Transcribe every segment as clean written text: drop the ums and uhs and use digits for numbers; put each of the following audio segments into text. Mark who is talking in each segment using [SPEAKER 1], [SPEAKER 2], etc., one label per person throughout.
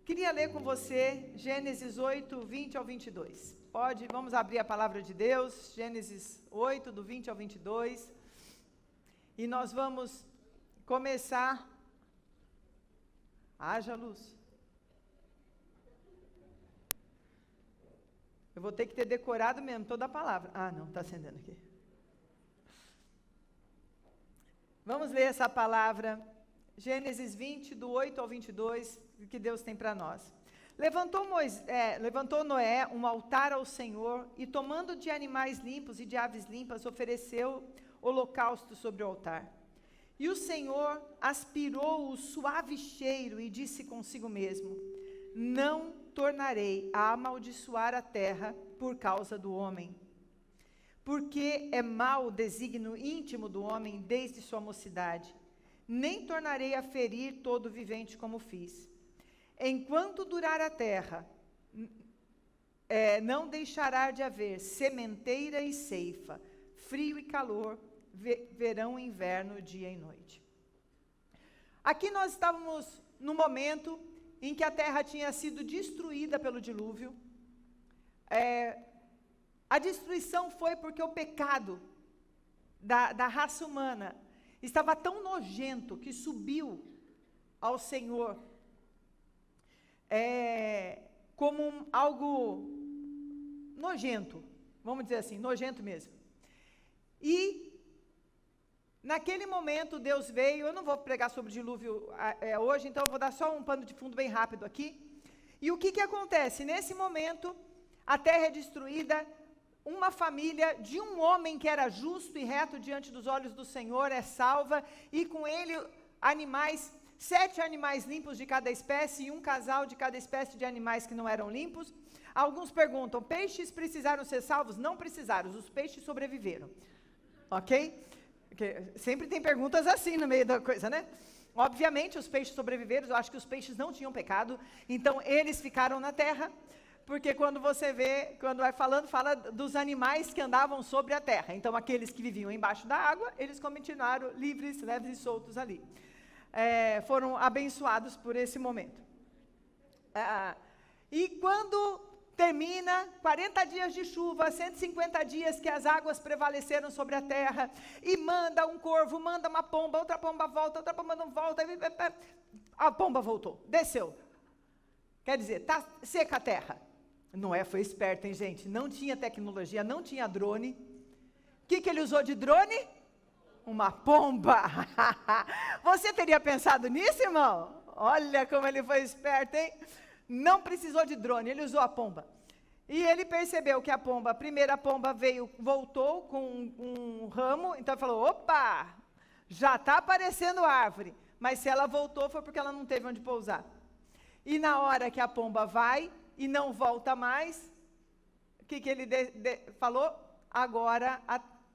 [SPEAKER 1] Queria ler com você Gênesis 8, 20 ao 22. Pode, vamos abrir a palavra de Deus, Gênesis 8, do 20 ao 22. E nós vamos começar. Haja luz. Eu vou ter que ter decorado mesmo toda a palavra. Ah, não, está acendendo aqui. Vamos ler essa palavra, Gênesis 20, do 8 ao 22, que Deus tem para nós. Levantou Noé um altar ao Senhor, e tomando de animais limpos e de aves limpas, ofereceu holocausto sobre o altar. E o Senhor aspirou o suave cheiro e disse consigo mesmo: não tornarei a amaldiçoar a terra por causa do homem, porque é mau o desígnio íntimo do homem desde sua mocidade. Nem tornarei a ferir todo vivente como fiz. Enquanto durar a terra, não deixará de haver sementeira e ceifa, frio e calor, verão e inverno, dia e noite. Aqui nós estávamos no momento em que a terra tinha sido destruída pelo dilúvio. A destruição foi porque o pecado da raça humana estava tão nojento que subiu ao Senhor como algo nojento, vamos dizer assim, nojento mesmo. E naquele momento Deus veio. Eu não vou pregar sobre dilúvio hoje, então eu vou dar só um pano de fundo bem rápido aqui. E o que acontece? Nesse momento, a terra é destruída. Uma família de um homem que era justo e reto diante dos olhos do Senhor é salva, e com ele animais, 7 animais limpos de cada espécie e um casal de cada espécie de animais que não eram limpos. Alguns perguntam: peixes precisaram ser salvos? Não precisaram, os peixes sobreviveram. Ok? Porque sempre tem perguntas assim no meio da coisa, né? Obviamente os peixes sobreviveram. Eu acho que os peixes não tinham pecado, então eles ficaram na terra. Porque quando você vê, quando vai falando, fala dos animais que andavam sobre a terra. Então, aqueles que viviam embaixo da água, eles continuaram livres, leves e soltos ali. Foram abençoados por esse momento. E quando termina, 40 dias de chuva, 150 dias que as águas prevaleceram sobre a terra, e manda um corvo, manda uma pomba, outra pomba volta, outra pomba não volta, a pomba voltou, desceu. Quer dizer, está seca a terra. Noé foi esperto, hein, gente? Não tinha tecnologia, não tinha drone. O que ele usou de drone? Uma pomba. Você teria pensado nisso, irmão? Olha como ele foi esperto, hein? Não precisou de drone, ele usou a pomba. E ele percebeu que a primeira pomba voltou com um ramo, então ele falou: opa, já está aparecendo árvore. Mas se ela voltou, foi porque ela não teve onde pousar. E na hora que a pomba vai e não volta mais, o que ele falou? Agora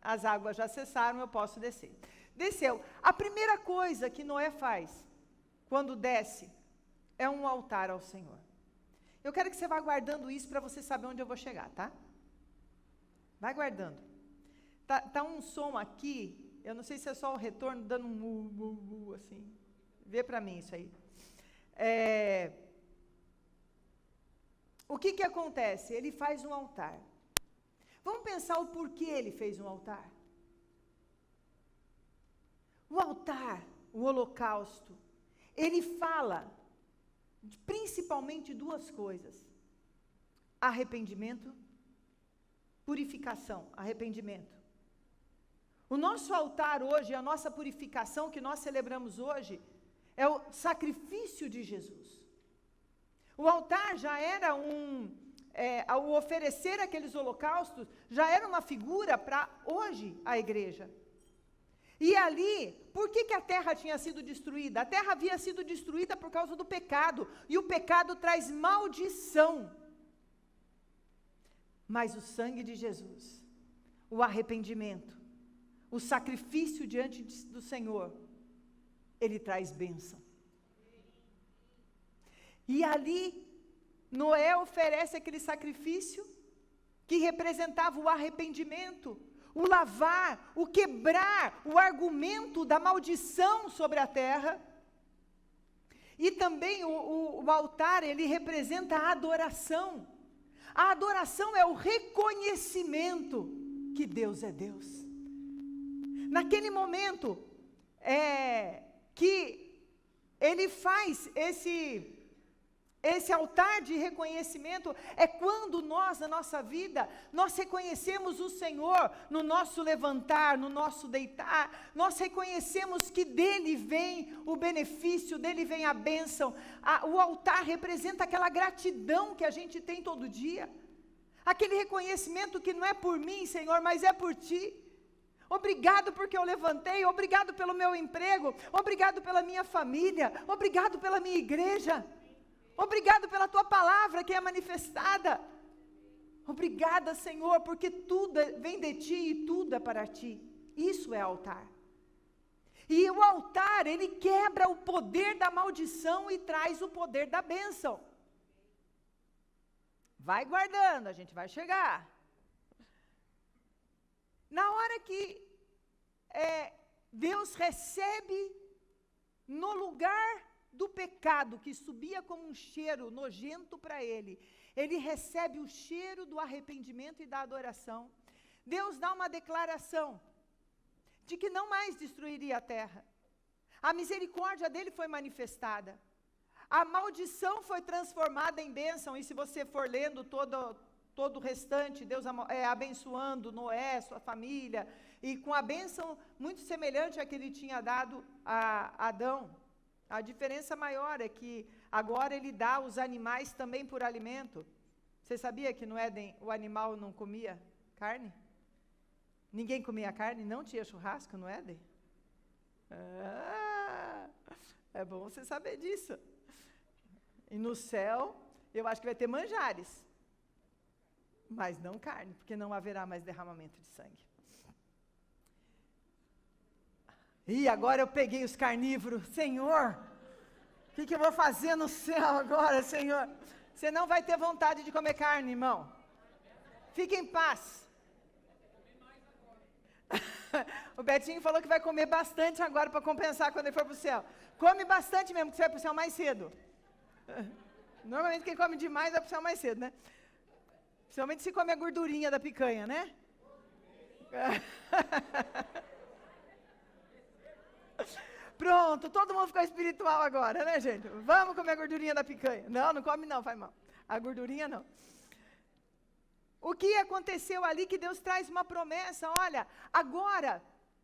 [SPEAKER 1] as águas já cessaram, eu posso descer. Desceu. A primeira coisa que Noé faz, quando desce, é um altar ao Senhor. Eu quero que você vá guardando isso para você saber onde eu vou chegar, tá? Vai guardando. Tá um som aqui, eu não sei se é só o retorno dando um assim. Vê para mim isso aí. O que acontece? Ele faz um altar. Vamos pensar o porquê ele fez um altar. O altar, o holocausto, ele fala principalmente duas coisas: arrependimento, purificação, arrependimento. O nosso altar hoje, a nossa purificação que nós celebramos hoje, é o sacrifício de Jesus. O altar já era ao oferecer aqueles holocaustos, já era uma figura para hoje a igreja. E ali, por que a terra tinha sido destruída? A terra havia sido destruída por causa do pecado, e o pecado traz maldição. Mas o sangue de Jesus, o arrependimento, o sacrifício diante do Senhor, ele traz bênção. E ali, Noé oferece aquele sacrifício que representava o arrependimento, o lavar, o quebrar o argumento da maldição sobre a terra. E também o altar, ele representa a adoração. A adoração é o reconhecimento que Deus é Deus. Naquele momento que ele faz esse altar de reconhecimento, é quando nós, na nossa vida, nós reconhecemos o Senhor no nosso levantar, no nosso deitar, nós reconhecemos que dele vem o benefício, dele vem a bênção. O altar representa aquela gratidão que a gente tem todo dia, aquele reconhecimento que não é por mim, Senhor, mas é por ti. Obrigado porque eu levantei, obrigado pelo meu emprego, obrigado pela minha família, obrigado pela minha igreja. Obrigado pela tua palavra que é manifestada. Obrigada, Senhor, porque tudo vem de ti e tudo é para ti. Isso é altar. E o altar, ele quebra o poder da maldição e traz o poder da bênção. Vai guardando, a gente vai chegar. Na hora que Deus recebe no lugar do pecado que subia como um cheiro nojento para ele recebe o cheiro do arrependimento e da adoração. Deus dá uma declaração de que não mais destruiria a terra. A misericórdia dele foi manifestada. A maldição foi transformada em bênção, e se você for lendo todo o restante, Deus abençoando Noé, sua família, e com a bênção muito semelhante à que ele tinha dado a Adão. A diferença maior é que agora ele dá os animais também por alimento. Você sabia que no Éden o animal não comia carne? Ninguém comia carne, não tinha churrasco no Éden? É bom você saber disso. E no céu, eu acho que vai ter manjares, mas não carne, porque não haverá mais derramamento de sangue. E agora eu peguei os carnívoros. Senhor, o que eu vou fazer no céu agora, Senhor? Você não vai ter vontade de comer carne, irmão. Fique em paz. O Betinho falou que vai comer bastante agora para compensar quando ele for para o céu. Come bastante mesmo, que você vai para o céu mais cedo. Normalmente quem come demais vai para o céu mais cedo, né? Principalmente se come a gordurinha da picanha, né? Pronto, todo mundo ficou espiritual agora, né, gente? Vamos comer a gordurinha da picanha. Não come não, faz mal. A gordurinha não. O que aconteceu ali que Deus traz uma promessa, olha, agora,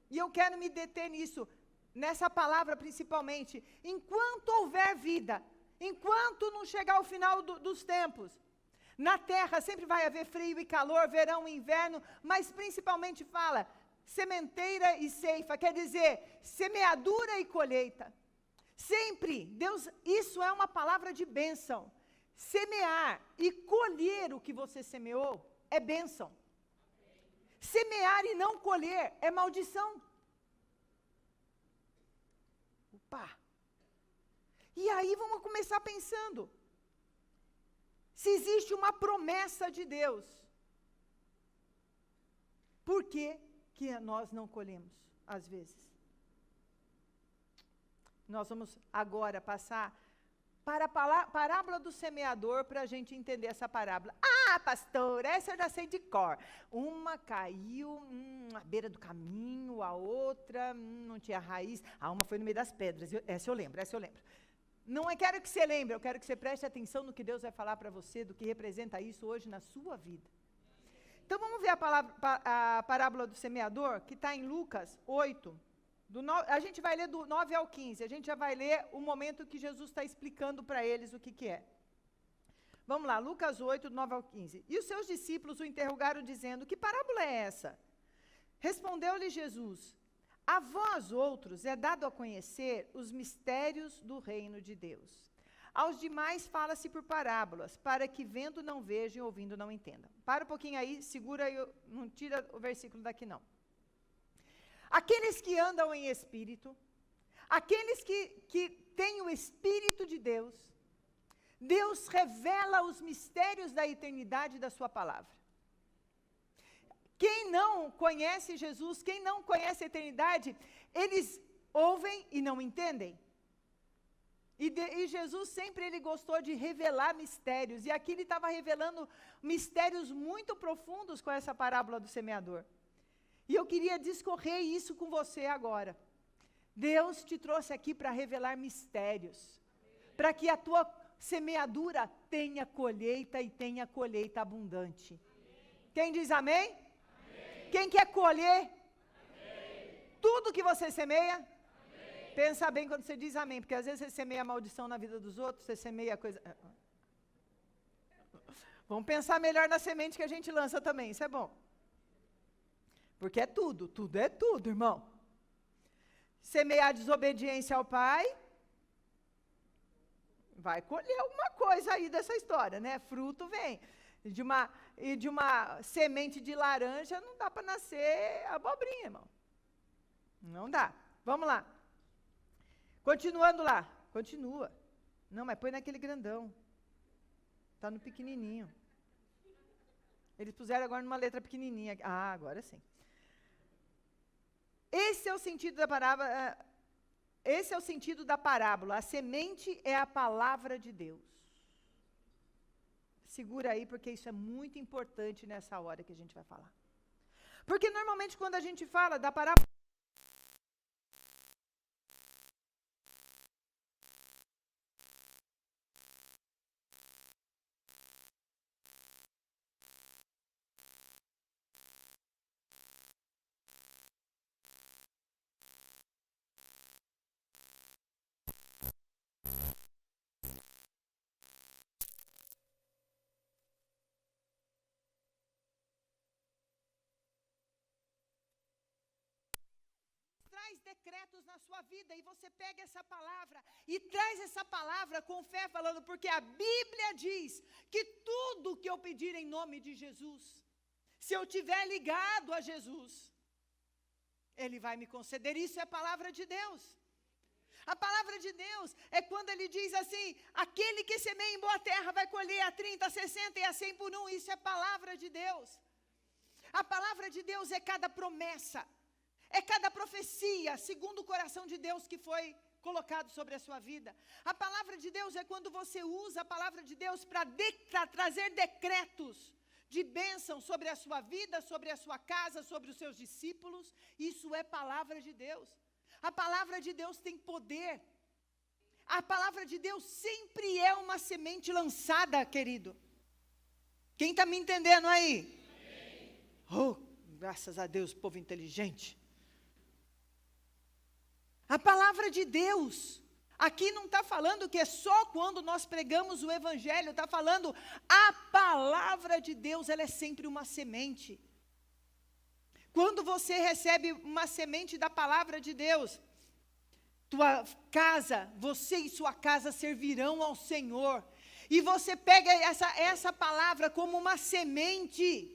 [SPEAKER 1] e eu quero me deter nisso, nessa palavra principalmente, enquanto houver vida, enquanto não chegar o final dos tempos, na terra sempre vai haver frio e calor, verão e inverno, mas principalmente fala, sementeira e ceifa, quer dizer, semeadura e colheita. Sempre, Deus, isso é uma palavra de bênção. Semear e colher o que você semeou é bênção. Semear e não colher é maldição. Opa! E aí vamos começar pensando. Se existe uma promessa de Deus, por que nós não colhemos, às vezes? Nós vamos agora passar para a parábola do semeador, para a gente entender essa parábola. Ah, pastor, essa eu já sei de cor. Uma caiu à beira do caminho, a outra não tinha raiz, a uma foi no meio das pedras. Essa eu lembro. Não quero que você lembre, eu quero que você preste atenção no que Deus vai falar para você, do que representa isso hoje na sua vida. Então vamos ver a parábola do semeador, que está em Lucas 8, a gente vai ler do 9 ao 15, a gente já vai ler o momento que Jesus está explicando para eles o que é. Vamos lá, Lucas 8, do 9 ao 15. E os seus discípulos o interrogaram dizendo, que parábola é essa? Respondeu-lhe Jesus, a vós outros é dado a conhecer os mistérios do reino de Deus. Aos demais fala-se por parábolas, para que vendo não vejam e ouvindo não entendam. Para um pouquinho aí, segura aí, não tira o versículo daqui não. Aqueles que andam em espírito, aqueles que têm o Espírito de Deus, Deus revela os mistérios da eternidade da sua palavra. Quem não conhece Jesus, quem não conhece a eternidade, eles ouvem e não entendem. E Jesus sempre ele gostou de revelar mistérios. E aqui ele estava revelando mistérios muito profundos com essa parábola do semeador. E eu queria discorrer isso com você agora. Deus te trouxe aqui para revelar mistérios. Para que a tua semeadura tenha colheita e tenha colheita abundante. Amém. Quem diz amém? Amém? Quem quer colher? Amém. Tudo que você semeia? Amém. Pensa bem quando você diz amém, porque às vezes você semeia maldição na vida dos outros, você semeia coisa... Vamos pensar melhor na semente que a gente lança também, isso é bom. Porque é tudo é tudo, irmão. Semear desobediência ao pai, vai colher alguma coisa aí dessa história, né? Fruto vem. De uma semente de laranja não dá para nascer abobrinha, irmão. Não dá. Vamos lá. Continuando lá. Continua. Não, mas põe naquele grandão. Está no pequenininho. Eles puseram agora numa letra pequenininha. Ah, agora sim. Esse é o sentido da parábola. Esse é o sentido da parábola. A semente é a palavra de Deus. Segura aí, porque isso é muito importante nessa hora que a gente vai falar. Porque normalmente quando a gente fala da parábola, traz decretos na sua vida e você pega essa palavra e traz essa palavra com fé falando, porque a Bíblia diz que tudo que eu pedir em nome de Jesus, se eu tiver ligado a Jesus, Ele vai me conceder. Isso é a palavra de Deus. A palavra de Deus é quando Ele diz assim, aquele que semeia em boa terra vai colher a 30, a 60 e a 100 por um. Isso é palavra de Deus. A palavra de Deus é cada promessa. É cada profecia, segundo o coração de Deus que foi colocado sobre a sua vida. A palavra de Deus é quando você usa a palavra de Deus para trazer decretos de bênção sobre a sua vida, sobre a sua casa, sobre os seus discípulos. Isso é palavra de Deus. A palavra de Deus tem poder. A palavra de Deus sempre é uma semente lançada, querido. Quem está me entendendo aí? Amém. Oh, graças a Deus, povo inteligente. A palavra de Deus, aqui não está falando que é só quando nós pregamos o Evangelho, está falando a palavra de Deus, ela é sempre uma semente. Quando você recebe uma semente da palavra de Deus, tua casa, você e sua casa servirão ao Senhor. E você pega essa palavra como uma semente.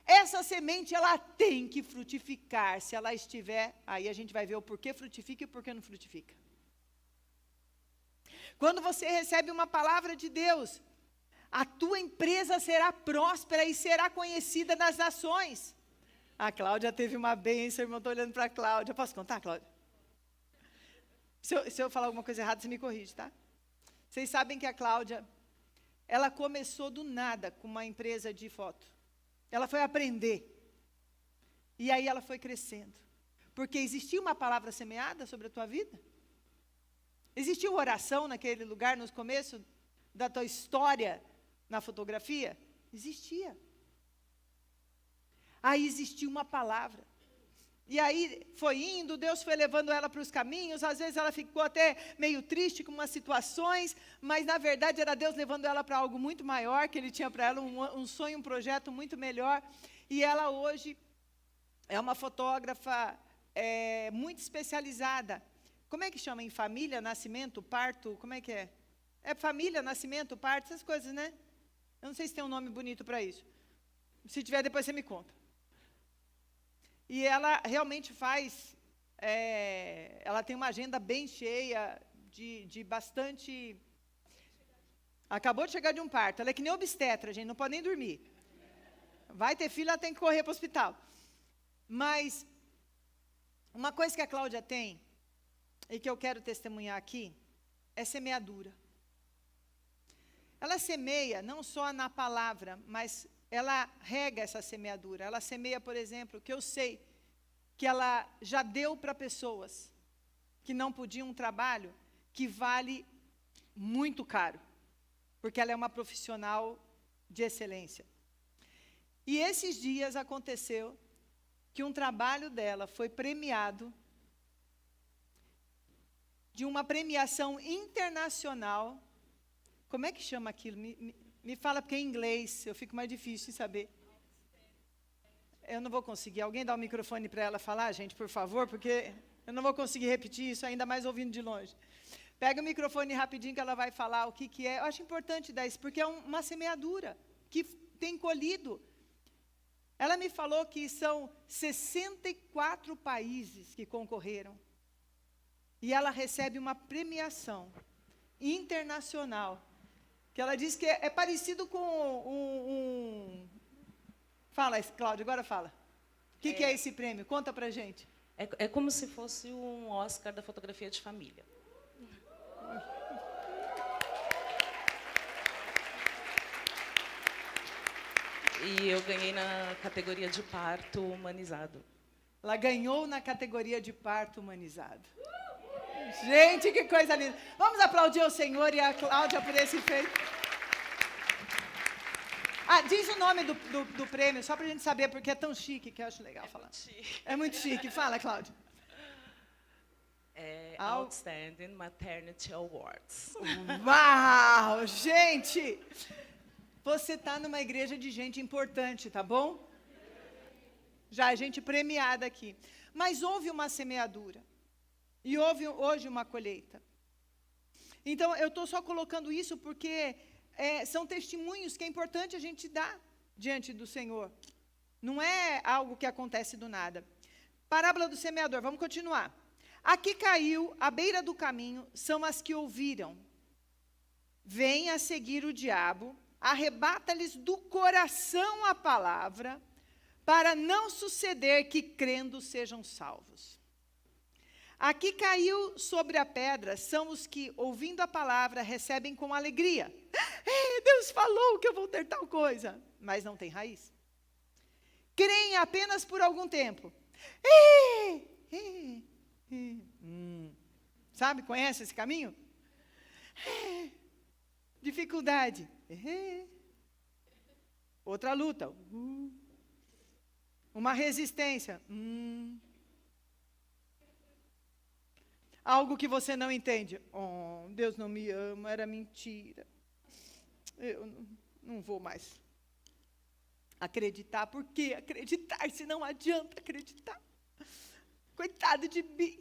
[SPEAKER 1] Essa semente, ela tem que frutificar. Se ela estiver, aí a gente vai ver o porquê frutifica e o porquê não frutifica. Quando você recebe uma palavra de Deus, a tua empresa será próspera e será conhecida nas nações. A Cláudia teve uma bênção, irmão, estou olhando para a Cláudia. Posso contar, Cláudia? Se eu falar alguma coisa errada, você me corrige, tá? Vocês sabem que a Cláudia, ela começou do nada com uma empresa de foto. Ela foi aprender. E aí ela foi crescendo. Porque existia uma palavra semeada sobre a tua vida? Existia uma oração naquele lugar, no começo da tua história na fotografia? Existia. Aí existia uma palavra. E aí foi indo, Deus foi levando ela para os caminhos, às vezes ela ficou até meio triste com umas situações, mas na verdade era Deus levando ela para algo muito maior, que Ele tinha para ela um sonho, um projeto muito melhor. E ela hoje é uma fotógrafa muito especializada. Como é que chama? Em família, nascimento, parto, como é que é? É família, nascimento, parto, essas coisas, né? Eu não sei se tem um nome bonito para isso. Se tiver, depois você me conta. E ela realmente faz, ela tem uma agenda bem cheia, de bastante... Acabou de chegar de um parto, ela é que nem obstetra, gente, não pode nem dormir. Vai ter filho, ela tem que correr para o hospital. Mas, uma coisa que a Cláudia tem, e que eu quero testemunhar aqui, é semeadura. Ela semeia não só na palavra, mas ela rega essa semeadura. Ela semeia, por exemplo, que eu sei que ela já deu para pessoas que não podiam um trabalho que vale muito caro, porque ela é uma profissional de excelência. E esses dias aconteceu que um trabalho dela foi premiado de uma premiação internacional. Como é que chama aquilo? Me fala, porque é em inglês, eu fico mais difícil de saber. Eu não vou conseguir. Alguém dá o microfone para ela falar, gente, por favor, porque eu não vou conseguir repetir isso, ainda mais ouvindo de longe. Pega o microfone rapidinho que ela vai falar o que é. Eu acho importante dar isso, porque é uma semeadura que tem colhido. Ela me falou que são 64 países que concorreram. E ela recebe uma premiação internacional, que ela diz que é parecido com Fala, Cláudia, agora fala. O que é esse prêmio? Conta pra gente.
[SPEAKER 2] É como se fosse um Oscar da fotografia de família. E eu ganhei na categoria de parto humanizado.
[SPEAKER 1] Ela ganhou na categoria de parto humanizado. Gente, que coisa linda. Vamos aplaudir o Senhor e a Cláudia por esse feito. Diz o nome do prêmio, só para a gente saber, porque é tão chique que eu acho legal falar. É muito chique. Fala, Cláudia.
[SPEAKER 2] Outstanding Maternity Awards.
[SPEAKER 1] Uau! Gente! Você está numa igreja de gente importante, tá bom? Já é gente premiada aqui. Mas houve uma semeadura. E houve hoje uma colheita. Então, eu estou só colocando isso porque são testemunhos que é importante a gente dar diante do Senhor. Não é algo que acontece do nada. Parábola do semeador, vamos continuar. Aqui caiu, à beira do caminho, são as que ouviram. Vem a seguir o diabo, arrebata-lhes do coração a palavra, para não suceder que crendo sejam salvos. Aqui caiu sobre a pedra, são os que, ouvindo a palavra, recebem com alegria. Deus falou que eu vou ter tal coisa, mas não tem raiz. Creem apenas por algum tempo. Sabe, conhece esse caminho? Dificuldade. Outra luta. Uma resistência. Algo que você não entende. Deus não me ama, era mentira. Eu não vou mais acreditar. Por que acreditar se não adianta acreditar? Coitado de mim.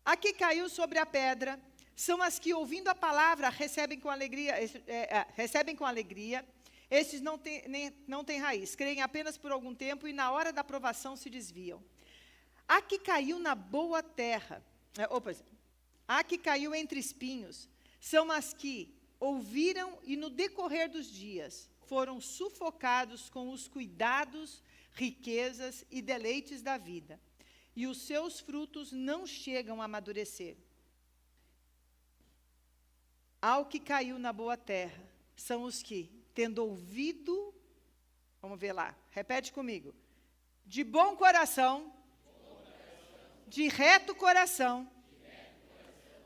[SPEAKER 1] Aqui caiu sobre a pedra, são as que, ouvindo a palavra, recebem com alegria. Estes não têm raiz, creem apenas por algum tempo e na hora da provação se desviam. A que caiu na boa terra, a que caiu entre espinhos, são as que ouviram e no decorrer dos dias foram sufocados com os cuidados, riquezas e deleites da vida, e os seus frutos não chegam a amadurecer. Ao que caiu na boa terra, são os que, tendo ouvido, vamos ver lá, repete comigo, de bom coração, de reto coração,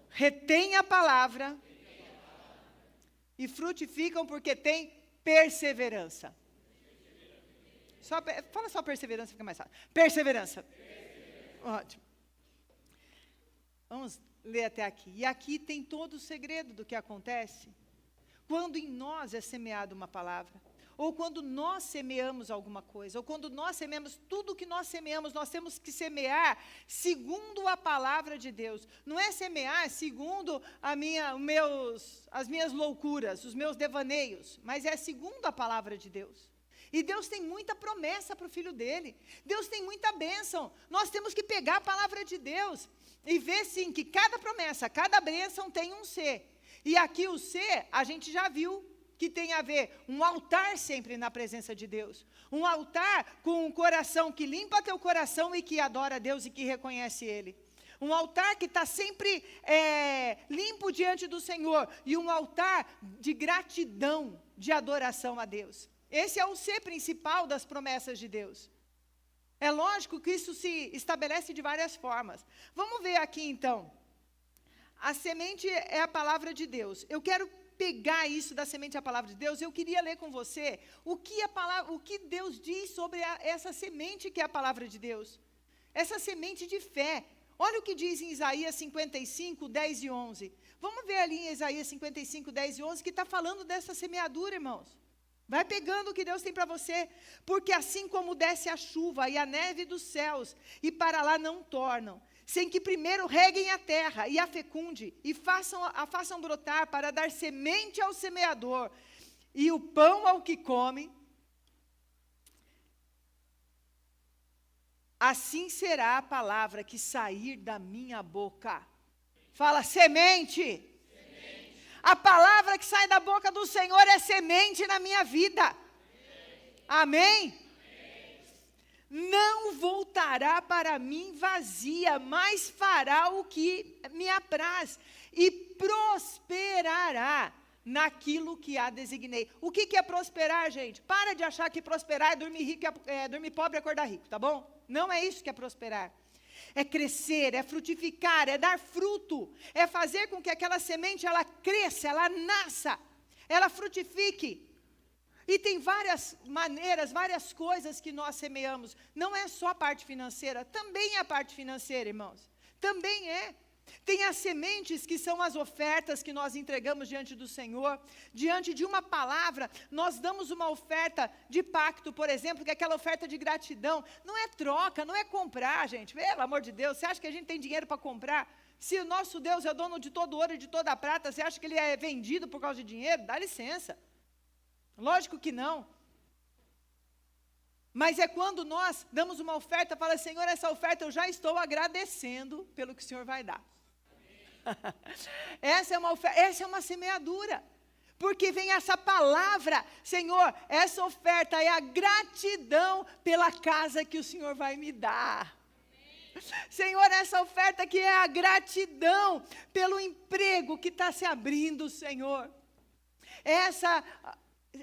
[SPEAKER 1] retém a palavra e frutificam porque tem perseverança. Fala só perseverança, fica mais fácil. Perseverança. Ótimo. Vamos ler até aqui. E aqui tem todo o segredo do que acontece quando em nós é semeada uma palavra, ou quando nós semeamos alguma coisa, ou quando nós semeamos, tudo que nós semeamos, nós temos que semear segundo a palavra de Deus. Não é semear segundo as minhas loucuras, os meus devaneios, mas é segundo a palavra de Deus. E Deus tem muita promessa para o filho dele. Deus tem muita bênção. Nós temos que pegar a palavra de Deus e ver, sim, que cada promessa, cada bênção tem um C. E aqui o C, a gente já viu que tem a ver um altar sempre na presença de Deus. Um altar com um coração que limpa teu coração e que adora a Deus e que reconhece Ele. Um altar que está sempre limpo diante do Senhor. E um altar de gratidão, de adoração a Deus. Esse é o ser principal das promessas de Deus. É lógico que isso se estabelece de várias formas. Vamos ver aqui então. A semente é a palavra de Deus. Eu quero pegar isso da semente à palavra de Deus. Eu queria ler com você o que Deus diz sobre essa semente que é a palavra de Deus. Essa semente de fé. Olha o que diz em Isaías 55, 10 e 11. Vamos ver ali em Isaías 55, 10 e 11, que está falando dessa semeadura, irmãos. Vai pegando o que Deus tem para você. Porque assim como desce a chuva e a neve dos céus, e para lá não tornam, sem que primeiro reguem a terra e a fecunde, e a façam brotar para dar semente ao semeador, e o pão ao que come, assim será a palavra que sair da minha boca. Fala, semente. A palavra que sai da boca do Senhor é semente na minha vida. Amém? Não voltará para mim vazia, mas fará o que me apraz, e prosperará naquilo que a designei. O que é prosperar, gente? Para de achar que prosperar é dormir rico, dormir pobre e acordar rico, tá bom? Não é isso que é prosperar. É crescer, é frutificar, é dar fruto, é fazer com que aquela semente ela cresça, ela nasça, ela frutifique. E tem várias maneiras, várias coisas que nós semeamos. Não é só a parte financeira, também é a parte financeira, irmãos. Também é. Tem as sementes que são as ofertas que nós entregamos diante do Senhor. Diante de uma palavra, nós damos uma oferta de pacto, por exemplo, que é aquela oferta de gratidão. Não é troca, não é comprar, gente. Pelo amor de Deus, você acha que a gente tem dinheiro para comprar? Se o nosso Deus é dono de todo ouro e de toda a prata, você acha que ele é vendido por causa de dinheiro? Dá licença. Lógico que não. Mas é quando nós damos uma oferta, fala, Senhor, essa oferta eu já estou agradecendo pelo que o Senhor vai dar. Essa é uma oferta, essa é uma semeadura. Porque vem essa palavra, Senhor, essa oferta é a gratidão pela casa que o Senhor vai me dar. Senhor, essa oferta que é a gratidão pelo emprego que está se abrindo, Senhor. Essa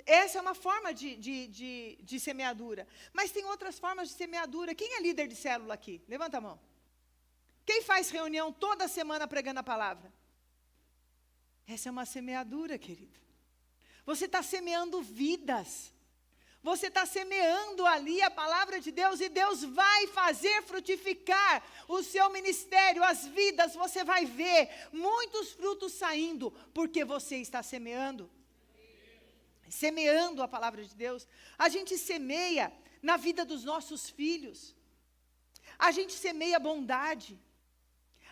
[SPEAKER 1] é uma forma de semeadura. Mas tem outras formas de semeadura. Quem é líder de célula aqui? Levanta a mão. Quem faz reunião toda semana pregando a palavra? Essa é uma semeadura, querido. Você está semeando vidas. Você está semeando ali a palavra de Deus e Deus vai fazer frutificar o seu ministério, as vidas. Você vai ver muitos frutos saindo, porque você está semeando. Semeando a palavra de Deus. A gente semeia na vida dos nossos filhos. A gente semeia bondade.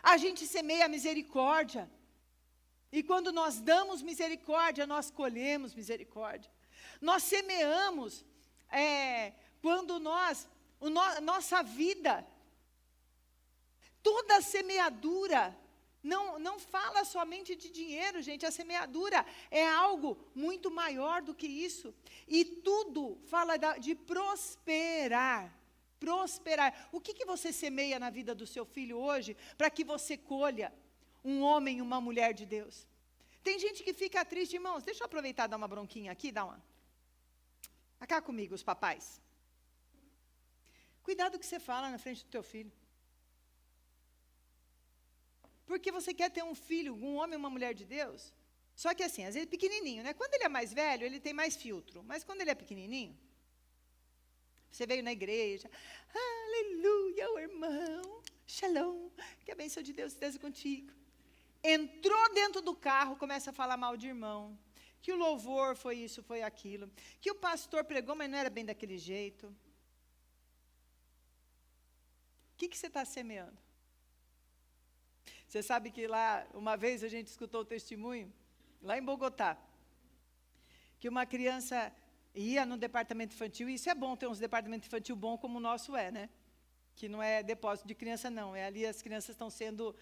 [SPEAKER 1] A gente semeia misericórdia. E quando nós damos misericórdia, nós colhemos misericórdia. Nós semeamos quando nossa vida, toda semeadura, não fala somente de dinheiro, gente. A semeadura é algo muito maior do que isso. E tudo fala de prosperar. Prosperar. O que você semeia na vida do seu filho hoje para que você colha um homem e uma mulher de Deus? Tem gente que fica triste, irmãos. Deixa eu aproveitar e dar uma bronquinha aqui, Cá comigo, os papais. Cuidado que você fala na frente do teu filho. Porque você quer ter um filho, um homem e uma mulher de Deus. Só que assim, às vezes pequenininho, né? Quando ele é mais velho, ele tem mais filtro. Mas quando ele é pequenininho, você veio na igreja, aleluia, o irmão, shalom, que a bênção de Deus esteja contigo. Entrou dentro do carro, começa a falar mal de irmão, que o louvor foi isso, foi aquilo, que o pastor pregou, mas não era bem daquele jeito. O que você está semeando? Você sabe que lá, uma vez a gente escutou o testemunho, lá em Bogotá, que uma criança ia no departamento infantil, e isso é bom ter uns departamentos infantil bom como o nosso é, né? Que não é depósito de criança, não. É ali as crianças estão sendo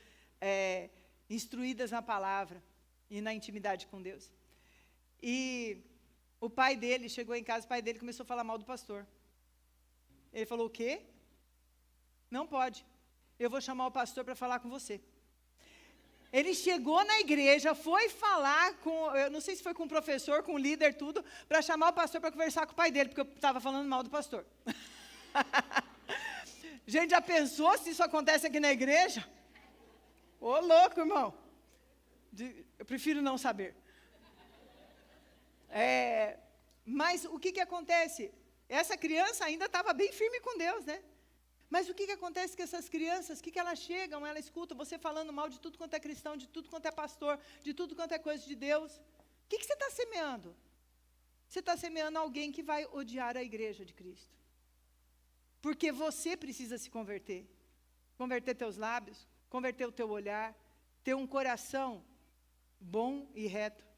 [SPEAKER 1] instruídas na palavra e na intimidade com Deus. E o pai dele, chegou em casa, o pai dele começou a falar mal do pastor. Ele falou, o quê? Não pode. eu vou chamar o pastor para falar com você. Ele chegou na igreja, foi falar com, eu não sei se foi com o professor, com o líder, tudo, para chamar o pastor para conversar com o pai dele, porque eu estava falando mal do pastor. Gente, já pensou se isso acontece aqui na igreja? Ô, louco, irmão. Eu prefiro não saber. Mas o que acontece? Essa criança ainda estava bem firme com Deus, né? Mas o que acontece com essas crianças? O que elas chegam, elas escutam você falando mal de tudo quanto é cristão, de tudo quanto é pastor, de tudo quanto é coisa de Deus. O que você está semeando? Você está semeando alguém que vai odiar a igreja de Cristo. Porque você precisa se converter. Converter teus lábios, converter o teu olhar, ter um coração bom e reto.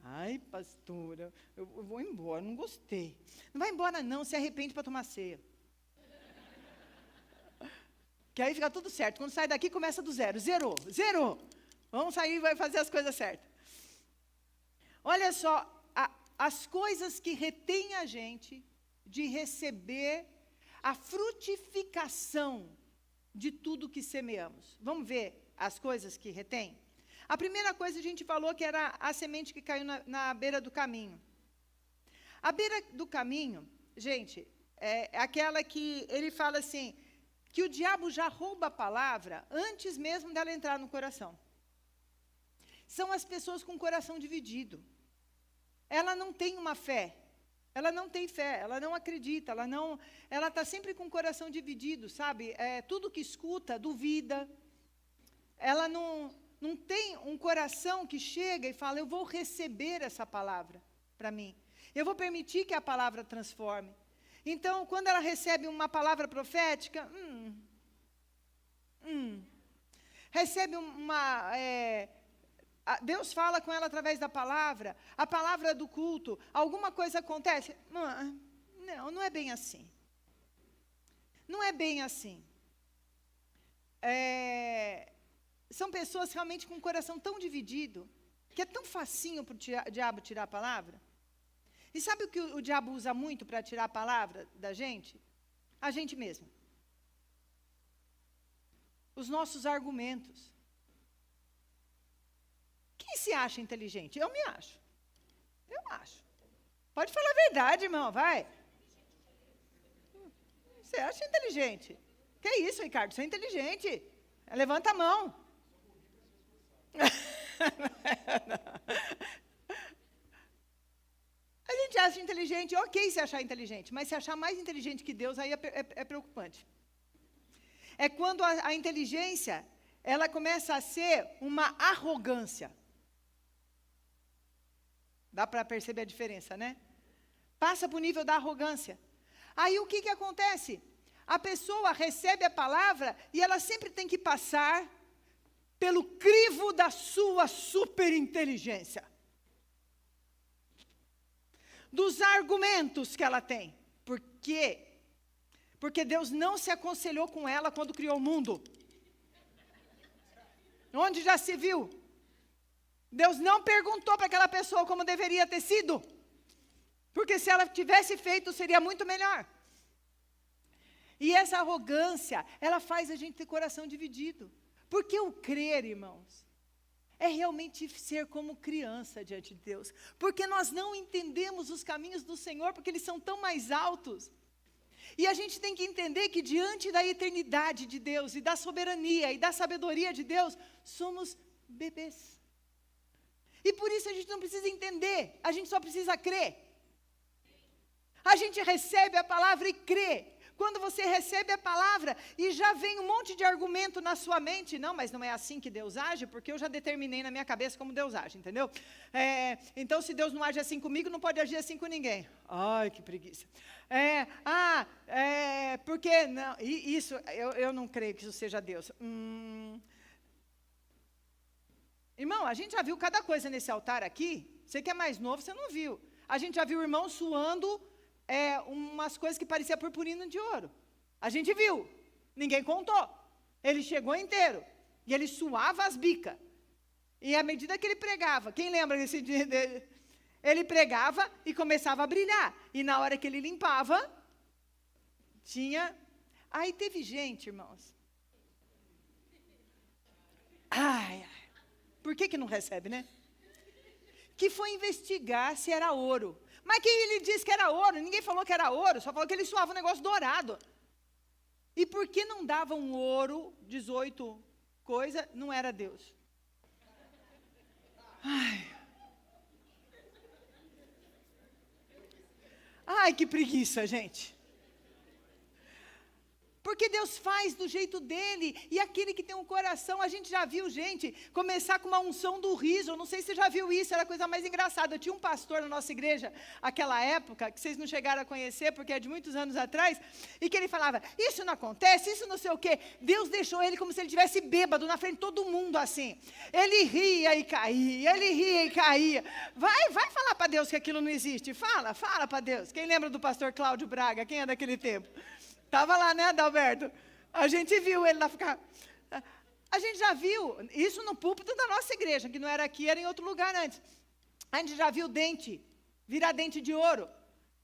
[SPEAKER 1] Ai, pastora, eu vou embora, não gostei. Não vai embora não, se arrepende para tomar ceia. Que aí fica tudo certo. Quando sai daqui, começa do zero. Zerou. Vamos sair e vai fazer as coisas certas. Olha só, as coisas que retêm a gente de receber a frutificação de tudo que semeamos. Vamos ver as coisas que retêm? A primeira coisa a gente falou que era a semente que caiu na beira do caminho. A beira do caminho, gente, é aquela que ele fala assim, que o diabo já rouba a palavra antes mesmo dela entrar no coração. São as pessoas com o coração dividido. Ela não tem uma fé. Ela não tem fé, ela não acredita, ela está sempre com o coração dividido, sabe? Tudo que escuta, duvida. Ela não tem um coração que chega e fala, eu vou receber essa palavra para mim. Eu vou permitir que a palavra transforme. Então, quando ela recebe uma palavra profética, recebe Deus fala com ela através da palavra, a palavra do culto, alguma coisa acontece? Não é bem assim. Não é bem assim. São pessoas realmente com o coração tão dividido, que é tão facinho para o diabo tirar a palavra. E sabe o que o diabo usa muito para tirar a palavra da gente? A gente mesmo. Os nossos argumentos. Quem se acha inteligente? Eu me acho. Eu acho. Pode falar a verdade, irmão, vai. Você acha inteligente? Que isso, Ricardo? Você é inteligente. Levanta a mão. A gente acha inteligente, ok se achar inteligente, mas se achar mais inteligente que Deus, aí é preocupante. É quando a inteligência, ela começa a ser uma arrogância. Dá para perceber a diferença, né? Passa para o nível da arrogância. Aí o que acontece? A pessoa recebe a palavra e ela sempre tem que passar pelo crivo da sua superinteligência. Dos argumentos que ela tem. Por quê? Porque Deus não se aconselhou com ela quando criou o mundo. Onde já se viu? Deus não perguntou para aquela pessoa como deveria ter sido. Porque se ela tivesse feito, seria muito melhor. E essa arrogância, ela faz a gente ter coração dividido. Porque o crer, irmãos, é realmente ser como criança diante de Deus. Porque nós não entendemos os caminhos do Senhor, porque eles são tão mais altos. E a gente tem que entender que diante da eternidade de Deus, e da soberania, e da sabedoria de Deus, somos bebês. E por isso a gente não precisa entender, a gente só precisa crer. A gente recebe a palavra e crê. Quando você recebe a palavra e já vem um monte de argumento na sua mente, não, mas não é assim que Deus age, porque eu já determinei na minha cabeça como Deus age, entendeu? Então, se Deus não age assim comigo, não pode agir assim com ninguém. Ai, que preguiça. Porque não, isso, eu não creio que isso seja Deus. Irmão, a gente já viu cada coisa nesse altar aqui. Você que é mais novo, você não viu. A gente já viu o irmão suando umas coisas que pareciam purpurina de ouro. A gente viu. Ninguém contou. Ele chegou inteiro. E ele suava as bicas. E à medida que ele pregava, quem lembra desse dia dele? Ele pregava e começava a brilhar. E na hora que ele limpava, tinha... Aí teve gente, irmãos. Ai, por que não recebe, né? Que foi investigar se era ouro. Mas quem ele disse que era ouro? Ninguém falou que era ouro, só falou que ele suava um negócio dourado. E por que não dava um ouro, 18 coisa, não era Deus? Ai, que preguiça, gente. Porque Deus faz do jeito dele, e aquele que tem um coração, a gente já viu gente começar com uma unção do riso, eu não sei se você já viu isso, era a coisa mais engraçada. Eu tinha um pastor na nossa igreja, aquela época, que vocês não chegaram a conhecer, porque é de muitos anos atrás, e que ele falava, isso não acontece, isso não sei o quê. Deus deixou ele como se ele estivesse bêbado na frente de todo mundo, assim. Ele ria e caía, ele ria e caía. Vai falar para Deus que aquilo não existe, fala para Deus. Quem lembra do pastor Cláudio Braga, quem é daquele tempo? Estava lá, né, Adalberto? A gente viu ele lá ficar. A gente já viu isso no púlpito da nossa igreja, que não era aqui, era em outro lugar antes. A gente já viu dente, virar dente de ouro.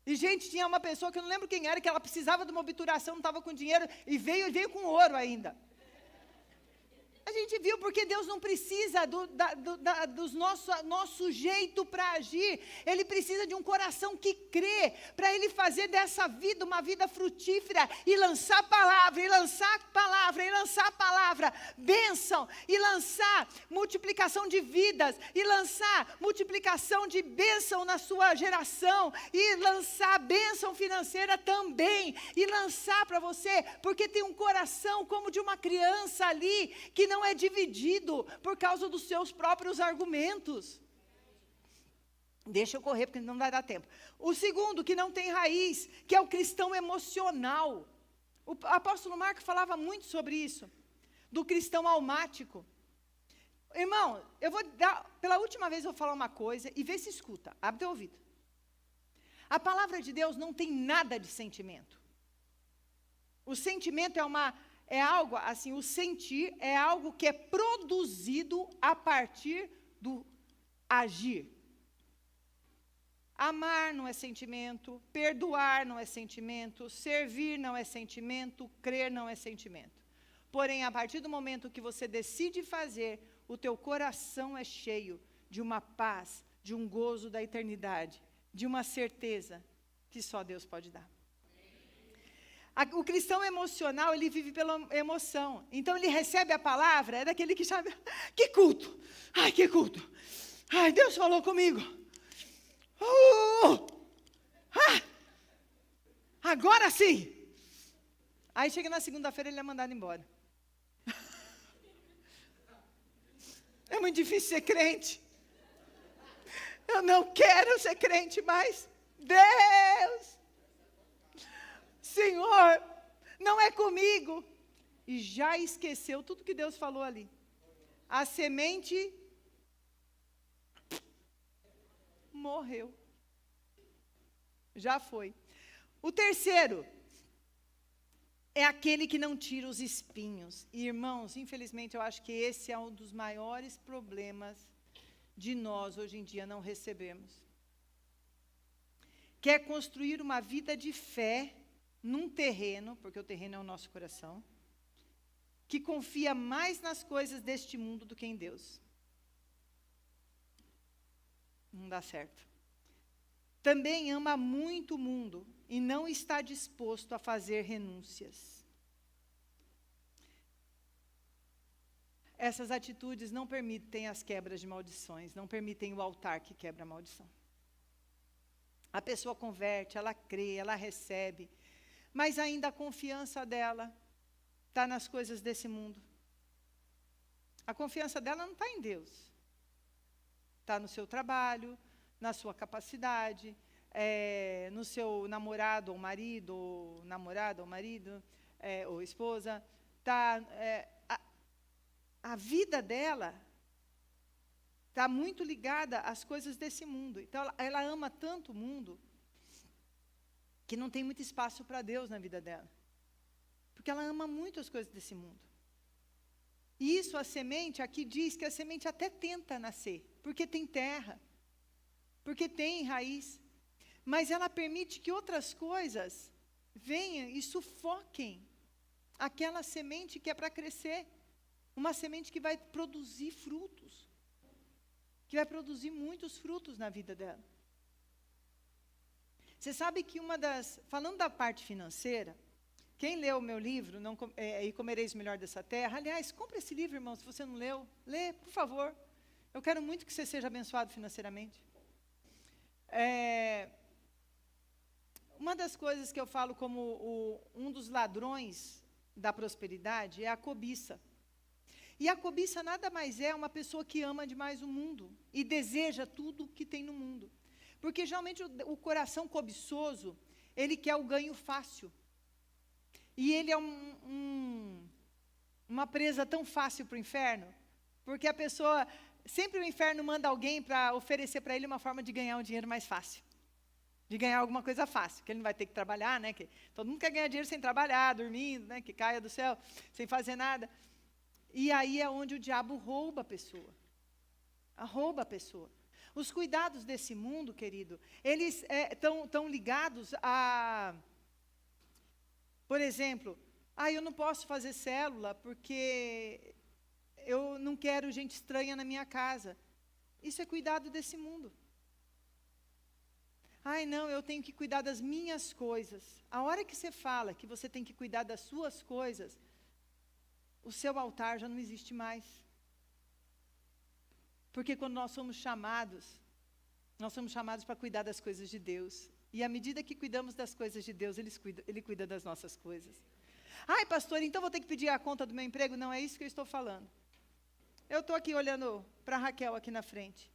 [SPEAKER 1] E, gente, tinha uma pessoa que eu não lembro quem era, que ela precisava de uma obturação, não estava com dinheiro, e veio com ouro ainda. A gente viu porque Deus não precisa do nosso jeito para agir. Ele precisa de um coração que crê, para Ele fazer dessa vida uma vida frutífera, e lançar palavra, e lançar palavra, e lançar palavra, bênção, e lançar multiplicação de vidas, e lançar multiplicação de bênção na sua geração, e lançar bênção financeira também, e lançar para você, porque tem um coração como de uma criança ali, que não é dividido por causa dos seus próprios argumentos. Deixa eu correr, porque não vai dar tempo. O segundo, que não tem raiz, que é o cristão emocional. O apóstolo Marcos falava muito sobre isso, do cristão almático. Irmão, eu vou dar, pela última vez eu vou falar uma coisa, e vê se escuta, abre teu ouvido. A palavra de Deus não tem nada de sentimento. O sentimento é algo, assim, o sentir é algo que é produzido a partir do agir. Amar não é sentimento, perdoar não é sentimento, servir não é sentimento, crer não é sentimento. Porém, a partir do momento que você decide fazer, o teu coração é cheio de uma paz, de um gozo da eternidade, de uma certeza que só Deus pode dar. O cristão emocional, ele vive pela emoção. Então, ele recebe a palavra, é daquele que sabe, que culto! Ai, que culto! Ai, Deus falou comigo! Agora sim! Aí, chega na segunda-feira, ele é mandado embora. É muito difícil ser crente. Eu não quero ser crente mais. Deus! Senhor, não é comigo. E já esqueceu tudo que Deus falou ali. A semente morreu. Já foi. O terceiro é aquele que não tira os espinhos. E, irmãos, infelizmente, eu acho que esse é um dos maiores problemas de nós, hoje em dia, não recebemos. Quer construir uma vida de fé num terreno, porque o terreno é o nosso coração, que confia mais nas coisas deste mundo do que em Deus. Não dá certo. Também ama muito o mundo e não está disposto a fazer renúncias. Essas atitudes não permitem as quebras de maldições, não permitem o altar que quebra a maldição. A pessoa converte, ela crê, ela recebe, mas ainda a confiança dela está nas coisas desse mundo. A confiança dela não está em Deus. Está no seu trabalho, na sua capacidade, no seu namorado ou marido, ou namorada ou marido, ou esposa. A vida dela está muito ligada às coisas desse mundo. Então, ela ama tanto o mundo que não tem muito espaço para Deus na vida dela. Porque ela ama muito as coisas desse mundo. E isso, a semente, aqui diz que a semente até tenta nascer, porque tem terra, porque tem raiz. Mas ela permite que outras coisas venham e sufoquem aquela semente que é para crescer, uma semente que vai produzir frutos, que vai produzir muitos frutos na vida dela. Você sabe que falando da parte financeira, quem leu o meu livro, E Comereis Melhor dessa Terra, aliás, compre esse livro, irmão, se você não leu, lê, por favor. Eu quero muito que você seja abençoado financeiramente. Uma das coisas que eu falo como um dos ladrões da prosperidade é a cobiça. E a cobiça nada mais é uma pessoa que ama demais o mundo e deseja tudo que tem no mundo. Porque geralmente o coração cobiçoso, ele quer o ganho fácil. E ele é uma presa tão fácil para o inferno, porque a pessoa, sempre o inferno manda alguém para oferecer para ele uma forma de ganhar um dinheiro mais fácil. De ganhar alguma coisa fácil, que ele não vai ter que trabalhar, né? Que todo mundo quer ganhar dinheiro sem trabalhar, dormindo, né? Que caia do céu, sem fazer nada. E aí é onde o diabo rouba a pessoa. Rouba a pessoa. Os cuidados desse mundo, querido, eles estão ligados a... Por exemplo, eu não posso fazer célula porque eu não quero gente estranha na minha casa. Isso é cuidado desse mundo. Não, eu tenho que cuidar das minhas coisas. A hora que você fala que você tem que cuidar das suas coisas, o seu altar já não existe mais. Porque quando nós somos chamados para cuidar das coisas de Deus. E à medida que cuidamos das coisas de Deus, Ele cuida das nossas coisas. Pastor, então vou ter que pedir a conta do meu emprego? Não, é isso que eu estou falando. Eu estou aqui olhando para a Raquel aqui na frente.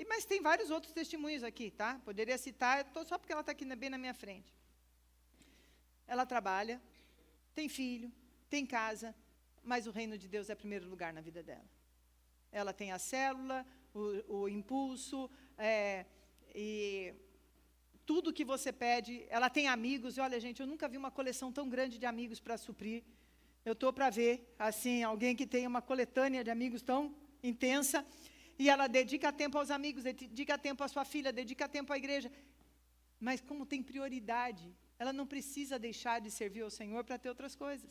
[SPEAKER 1] Mas tem vários outros testemunhos aqui, tá? Poderia citar, só porque ela está aqui bem na minha frente. Ela trabalha, tem filho, tem casa, mas o reino de Deus é primeiro lugar na vida dela. Ela tem a célula, o impulso, e tudo que você pede, ela tem amigos, e olha gente, eu nunca vi uma coleção tão grande de amigos para suprir. Eu estou para ver, assim, alguém que tem uma coletânea de amigos tão intensa, e ela dedica tempo aos amigos, dedica tempo à sua filha, dedica tempo à igreja. Mas como tem prioridade, ela não precisa deixar de servir ao Senhor para ter outras coisas.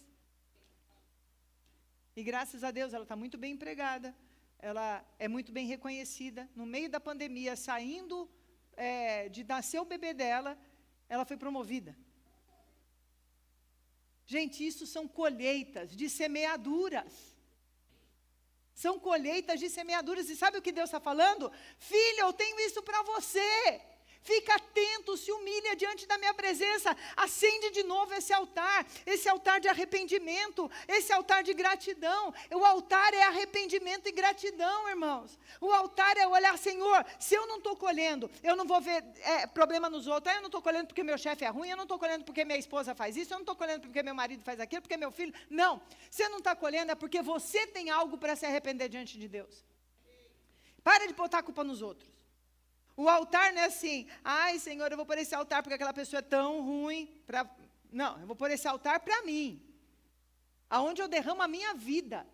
[SPEAKER 1] E graças a Deus, ela está muito bem empregada, ela é muito bem reconhecida. No meio da pandemia, saindo de nascer o bebê dela, ela foi promovida. Gente, isso são colheitas de semeaduras. São colheitas de semeaduras. E sabe o que Deus está falando? Filha, eu tenho isso para você. Fica atento, se humilha diante da minha presença. Acende de novo esse altar de arrependimento, esse altar de gratidão. O altar é arrependimento e gratidão, irmãos. O altar é olhar, Senhor, se eu não estou colhendo, eu não vou ver problema nos outros. Eu não estou colhendo porque meu chefe é ruim, eu não estou colhendo porque minha esposa faz isso, eu não estou colhendo porque meu marido faz aquilo, porque meu filho... Não, você não está colhendo é porque você tem algo para se arrepender diante de Deus. Para de botar a culpa nos outros. O altar não é assim, Senhor, eu vou pôr esse altar porque aquela pessoa é tão ruim. Não, eu vou pôr esse altar para mim. Aonde eu derramo a minha vida.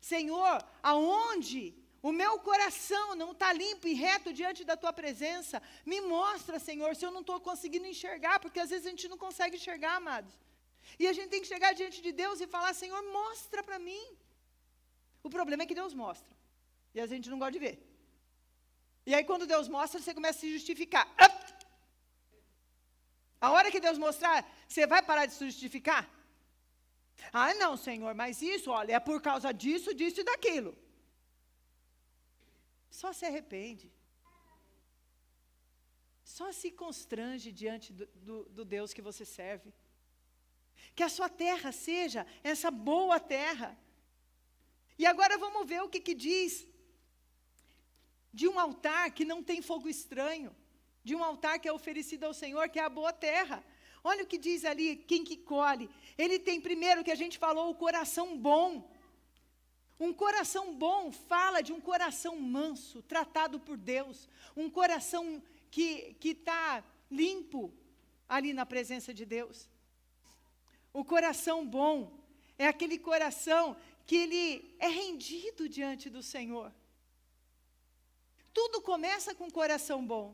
[SPEAKER 1] Senhor, aonde o meu coração não está limpo e reto diante da Tua presença, me mostra, Senhor, se eu não estou conseguindo enxergar, porque às vezes a gente não consegue enxergar, amados. E a gente tem que chegar diante de Deus e falar, Senhor, mostra para mim. O problema é que Deus mostra. E a gente não gosta de ver. E aí, quando Deus mostra, você começa a se justificar. A hora que Deus mostrar, você vai parar de se justificar? Não, Senhor, mas isso, olha, é por causa disso, disso e daquilo. Só se arrepende. Só se constrange diante do Deus que você serve. Que a sua terra seja essa boa terra. E agora vamos ver o que diz de um altar que não tem fogo estranho, de um altar que é oferecido ao Senhor, que é a boa terra. Olha o que diz ali, quem que colhe. Ele tem primeiro, que a gente falou, o coração bom. Um coração bom fala de um coração manso, tratado por Deus. Um coração que está limpo ali na presença de Deus. O coração bom é aquele coração que ele é rendido diante do Senhor. Tudo começa com um coração bom.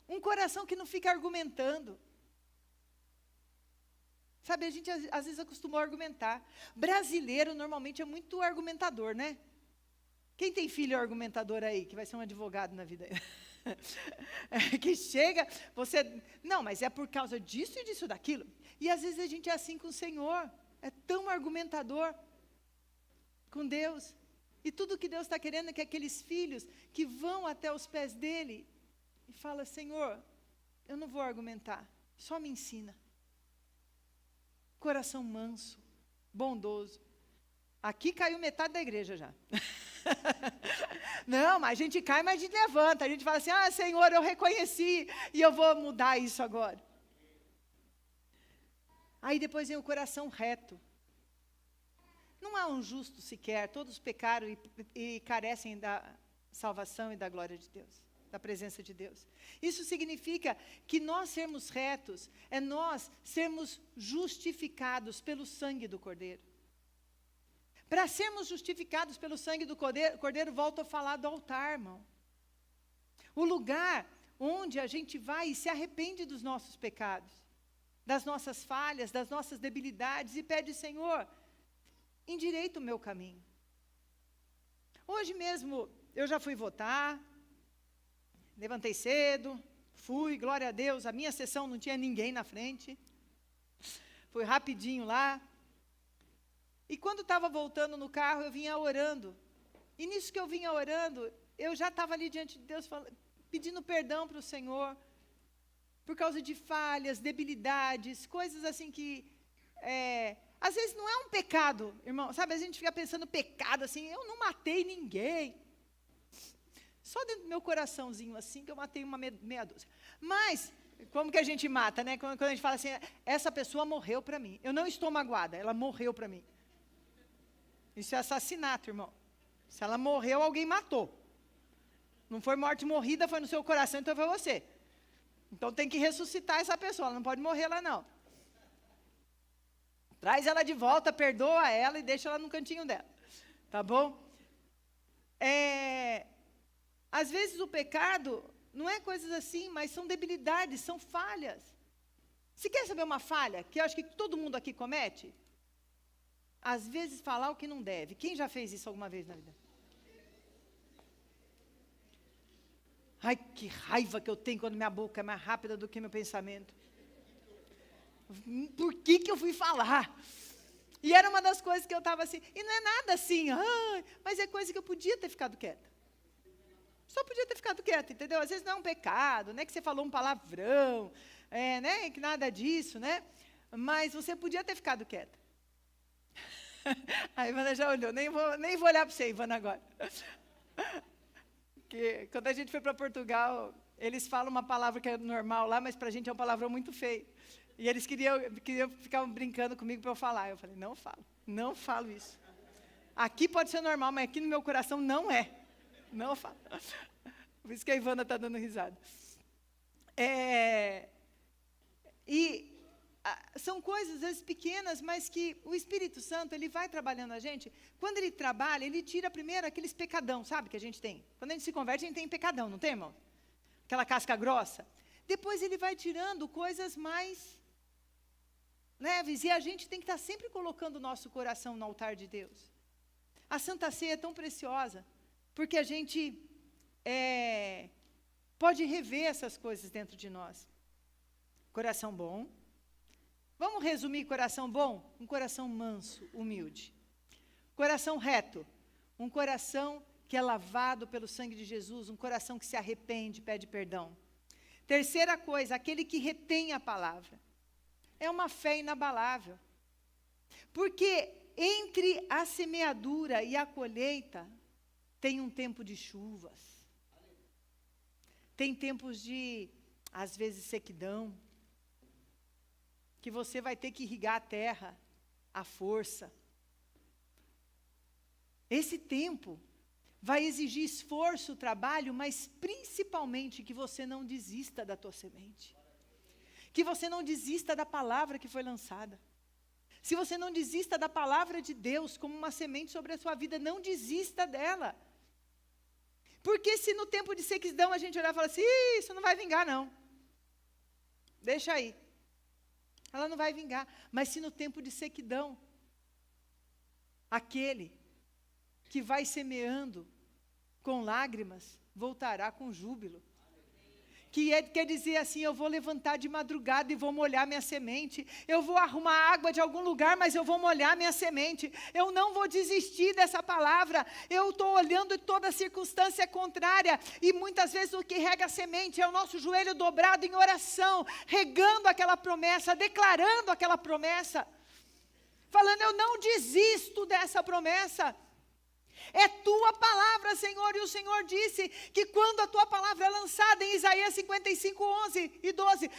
[SPEAKER 1] Um coração que não fica argumentando. Sabe, a gente às vezes acostumou a argumentar. Brasileiro normalmente é muito argumentador, né? Quem tem filho argumentador aí, que vai ser um advogado na vida? Que chega, você... Não, mas é por causa disso e disso daquilo. E às vezes a gente é assim com o Senhor. É tão argumentador com Deus. E tudo que Deus está querendo é que aqueles filhos que vão até os pés dele e falam, Senhor, eu não vou argumentar, só me ensina. Coração manso, bondoso. Aqui caiu metade da igreja já. Não, mas a gente cai, mas a gente levanta. A gente fala assim, Senhor, eu reconheci e eu vou mudar isso agora. Aí depois vem o coração reto. Não há um justo sequer, todos pecaram e carecem da salvação e da glória de Deus, da presença de Deus. Isso significa que nós sermos retos, é nós sermos justificados pelo sangue do Cordeiro. Para sermos justificados pelo sangue do Cordeiro, volto a falar do altar, irmão. O lugar onde a gente vai e se arrepende dos nossos pecados, das nossas falhas, das nossas debilidades, e pede, Senhor, endireita o meu caminho. Hoje mesmo, eu já fui votar, levantei cedo, fui, glória a Deus, a minha sessão não tinha ninguém na frente, fui rapidinho lá, e quando estava voltando no carro, eu vinha orando, e nisso que eu vinha orando, eu já estava ali diante de Deus, pedindo perdão para o Senhor, por causa de falhas, debilidades, coisas assim que, às vezes não é um pecado, irmão, sabe, a gente fica pensando pecado assim, eu não matei ninguém, só dentro do meu coraçãozinho assim, que eu matei uma meia dúzia, mas, como que a gente mata, né, quando a gente fala assim, essa pessoa morreu para mim, eu não estou magoada, ela morreu para mim, isso é assassinato, irmão, se ela morreu, alguém matou, não foi morte morrida, foi no seu coração, então foi você, então tem que ressuscitar essa pessoa, ela não pode morrer lá não, traz ela de volta, perdoa ela e deixa ela no cantinho dela, tá bom? Às vezes o pecado não é coisas assim, mas são debilidades, são falhas. Você quer saber uma falha que eu acho que todo mundo aqui comete? Às vezes falar o que não deve. Quem já fez isso alguma vez na vida? Ai, que raiva que eu tenho quando minha boca é mais rápida do que meu pensamento. Por que eu fui falar? E era uma das coisas que eu estava assim, e não é nada assim, mas é coisa que eu podia ter ficado quieta. Só podia ter ficado quieta, entendeu? Às vezes não é um pecado, não é que você falou um palavrão, né, que nada disso, né? Mas você podia ter ficado quieta. A Ivana já olhou, nem vou olhar para você, Ivana, agora. Porque quando a gente foi para Portugal, eles falam uma palavra que é normal lá, mas para a gente é um palavrão muito feio. E eles queriam ficar brincando comigo para eu falar. Eu falei, não falo isso. Aqui pode ser normal, mas aqui no meu coração não é. Não falo. Por isso que a Ivana está dando risada. São coisas, às vezes, pequenas, mas que o Espírito Santo, ele vai trabalhando a gente. Quando ele trabalha, ele tira primeiro aqueles pecadão, sabe, que a gente tem. Quando a gente se converte, a gente tem pecadão, não tem, irmão? Aquela casca grossa. Depois ele vai tirando coisas mais leves, e a gente tem que estar sempre colocando o nosso coração no altar de Deus. A Santa Ceia é tão preciosa, porque a gente pode rever essas coisas dentro de nós. Coração bom. Vamos resumir coração bom? Um coração manso, humilde. Coração reto. Um coração que é lavado pelo sangue de Jesus, um coração que se arrepende, pede perdão. Terceira coisa, aquele que retém a palavra. É uma fé inabalável. Porque entre a semeadura e a colheita, tem um tempo de chuvas. Tem tempos de, às vezes, sequidão. Que você vai ter que irrigar a terra, à força. Esse tempo vai exigir esforço, trabalho, mas principalmente que você não desista da tua semente. Que você não desista da palavra que foi lançada. Se você não desista da palavra de Deus como uma semente sobre a sua vida, não desista dela. Porque se no tempo de sequidão a gente olhar e falar assim, isso não vai vingar não. Deixa aí. Ela não vai vingar. Mas se no tempo de sequidão, aquele que vai semeando com lágrimas, voltará com júbilo. Quer dizer assim, eu vou levantar de madrugada e vou molhar minha semente. Eu vou arrumar água de algum lugar, mas eu vou molhar minha semente. Eu não vou desistir dessa palavra. Eu estou olhando toda circunstância contrária. E muitas vezes o que rega a semente é o nosso joelho dobrado em oração, regando aquela promessa, declarando aquela promessa. Falando, eu não desisto dessa promessa. É tua palavra, Senhor, e o Senhor disse que quando a tua palavra é lançada, em Isaías 55, 11 e 12,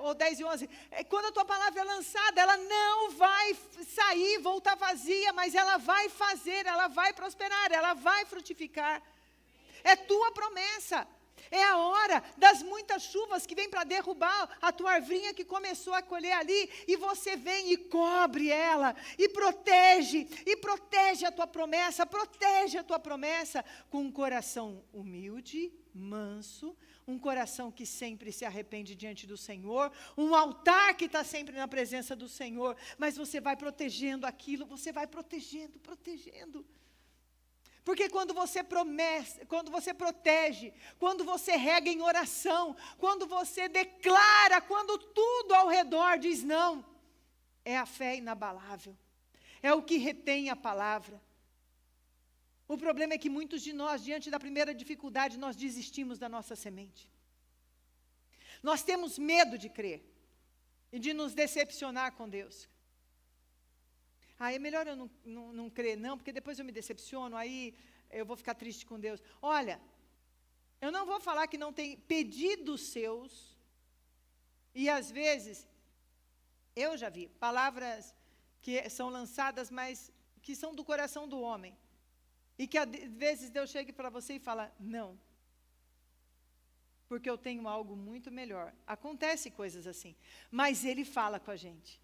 [SPEAKER 1] ou 10 e 11, quando a tua palavra é lançada, ela não vai sair, voltar vazia, mas ela vai fazer, ela vai prosperar, ela vai frutificar. É tua promessa. É a hora das muitas chuvas que vem para derrubar a tua arvinha que começou a colher ali, e você vem e cobre ela, e protege a tua promessa, com um coração humilde, manso, um coração que sempre se arrepende diante do Senhor, um altar que está sempre na presença do Senhor, mas você vai protegendo aquilo, você vai protegendo. Porque quando você protege, quando você rega em oração, quando você declara, quando tudo ao redor diz não, é a fé inabalável, é o que retém a palavra. O problema é que muitos de nós, diante da primeira dificuldade, nós desistimos da nossa semente. Nós temos medo de crer e de nos decepcionar com Deus. É melhor eu não crer não, porque depois eu me decepciono, aí eu vou ficar triste com Deus. Olha, eu não vou falar que não tem pedidos seus, e às vezes, eu já vi palavras que são lançadas, mas que são do coração do homem, e que às vezes Deus chega para você e fala, não, porque eu tenho algo muito melhor. Acontece coisas assim, mas Ele fala com a gente.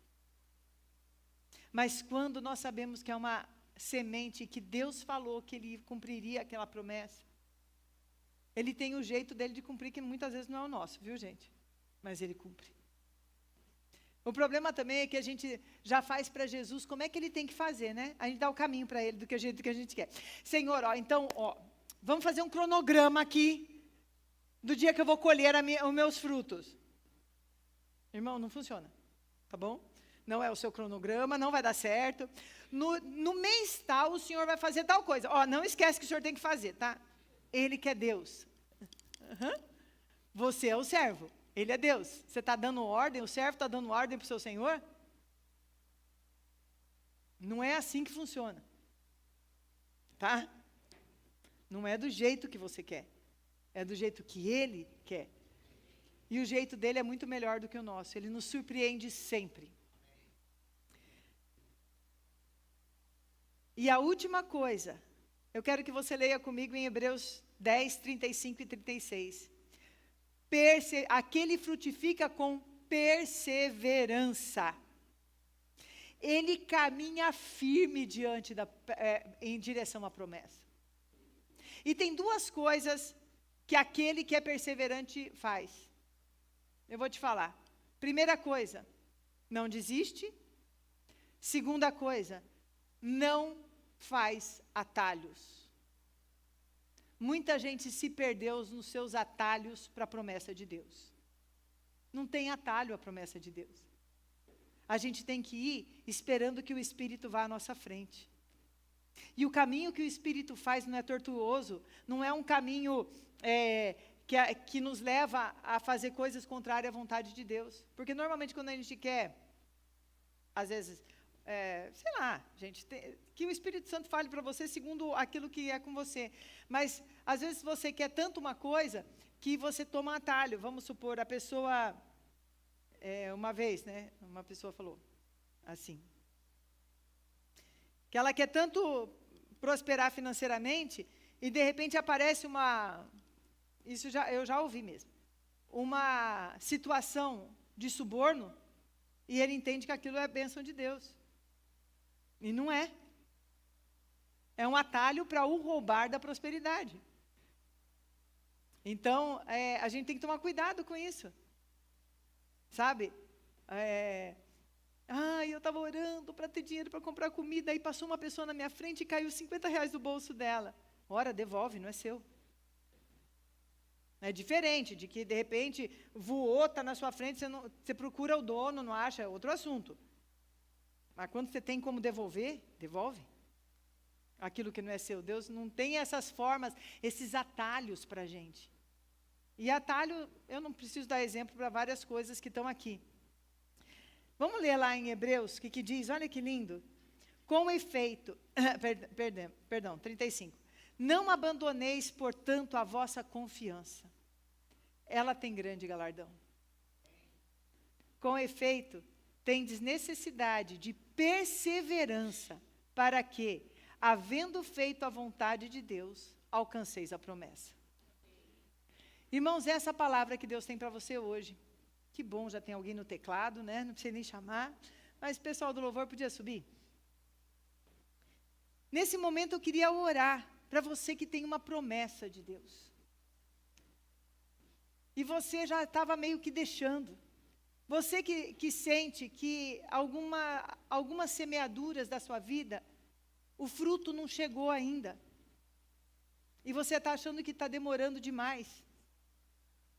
[SPEAKER 1] Mas quando nós sabemos que é uma semente que Deus falou que Ele cumpriria aquela promessa, Ele tem o jeito dele de cumprir, que muitas vezes não é o nosso, viu, gente? Mas Ele cumpre. O problema também é que a gente já faz para Jesus como é que Ele tem que fazer, né? A gente dá o caminho para Ele do jeito que a gente quer. Senhor, então, vamos fazer um cronograma aqui do dia que eu vou colher os meus frutos. Irmão, não funciona, tá bom? Não é o seu cronograma, não vai dar certo. No mês tal, o Senhor vai fazer tal coisa. Não esquece que o Senhor tem que fazer, tá? Ele que é Deus. Você é o servo, Ele é Deus. Você está dando ordem, o servo está dando ordem para o seu Senhor? Não é assim que funciona. Tá? Não é do jeito que você quer. É do jeito que Ele quer. E o jeito dele é muito melhor do que o nosso. Ele nos surpreende sempre. E a última coisa, eu quero que você leia comigo em Hebreus 10, 35 e 36. Aquele frutifica com perseverança. Ele caminha firme em direção à promessa. E tem duas coisas que aquele que é perseverante faz. Eu vou te falar. Primeira coisa, não desiste. Segunda coisa, não faz atalhos. Muita gente se perdeu nos seus atalhos para a promessa de Deus. Não tem atalho a promessa de Deus. A gente tem que ir esperando que o Espírito vá à nossa frente. E o caminho que o Espírito faz não é tortuoso, não é um caminho que nos leva a fazer coisas contrárias à vontade de Deus. Porque normalmente quando a gente quer, às vezes, sei lá, gente, que o Espírito Santo fale para você segundo aquilo que é com você. Mas, às vezes, você quer tanto uma coisa que você toma um atalho. Vamos supor, a pessoa, uma vez, né, uma pessoa falou assim, que ela quer tanto prosperar financeiramente e, de repente, aparece eu já ouvi mesmo, uma situação de suborno e ele entende que aquilo é bênção de Deus. E não é. É um atalho para o roubar da prosperidade. Então, a gente tem que tomar cuidado com isso. Sabe? Eu estava orando para ter dinheiro para comprar comida, aí passou uma pessoa na minha frente e caiu R$50 do bolso dela. Ora, devolve, não é seu. É diferente de que, de repente, voou, está na sua frente, você procura o dono, não acha, é outro assunto. Mas quando você tem como devolver, devolve. Aquilo que não é seu. Deus não tem essas formas, esses atalhos para a gente. E atalho, eu não preciso dar exemplo para várias coisas que estão aqui. Vamos ler lá em Hebreus, o que diz? Olha que lindo. Com efeito, perdão, 35. Não abandoneis, portanto, a vossa confiança. Ela tem grande galardão. Com efeito, tendes necessidade de perseverança, para que, havendo feito a vontade de Deus, alcanceis a promessa. Irmãos, essa palavra que Deus tem para você hoje. Que bom, já tem alguém no teclado, né? Não precisa nem chamar. Mas o pessoal do louvor podia subir? Nesse momento eu queria orar para você que tem uma promessa de Deus. E você já estava meio que deixando. Você que sente que algumas semeaduras da sua vida, o fruto não chegou ainda. E você está achando que está demorando demais.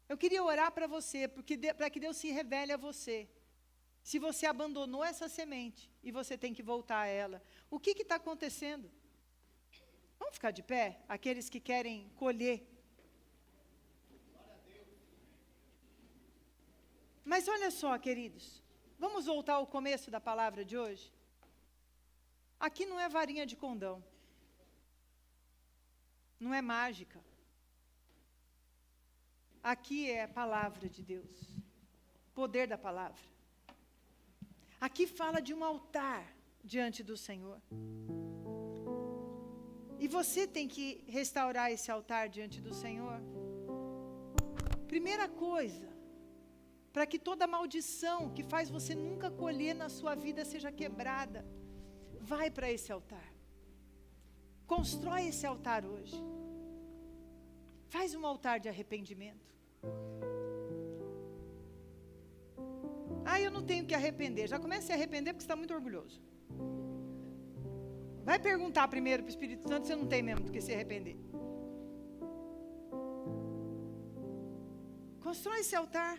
[SPEAKER 1] Eu queria orar para você, para que Deus se revele a você. Se você abandonou essa semente e você tem que voltar a ela, o que está acontecendo? Vamos ficar de pé? Aqueles que querem colher. Mas olha só, queridos, vamos voltar ao começo da palavra de hoje? Aqui não é varinha de condão. Não é mágica. Aqui é a palavra de Deus. Poder da palavra. Aqui fala de um altar diante do Senhor. E você tem que restaurar esse altar diante do Senhor. Primeira coisa, para que toda maldição que faz você nunca colher na sua vida seja quebrada, vai para esse altar. Constrói esse altar hoje. Faz um altar de arrependimento. Eu não tenho que arrepender. Já comece a se arrepender porque você está muito orgulhoso. Vai perguntar primeiro para o Espírito Santo se você não tem mesmo do que se arrepender. Constrói esse altar.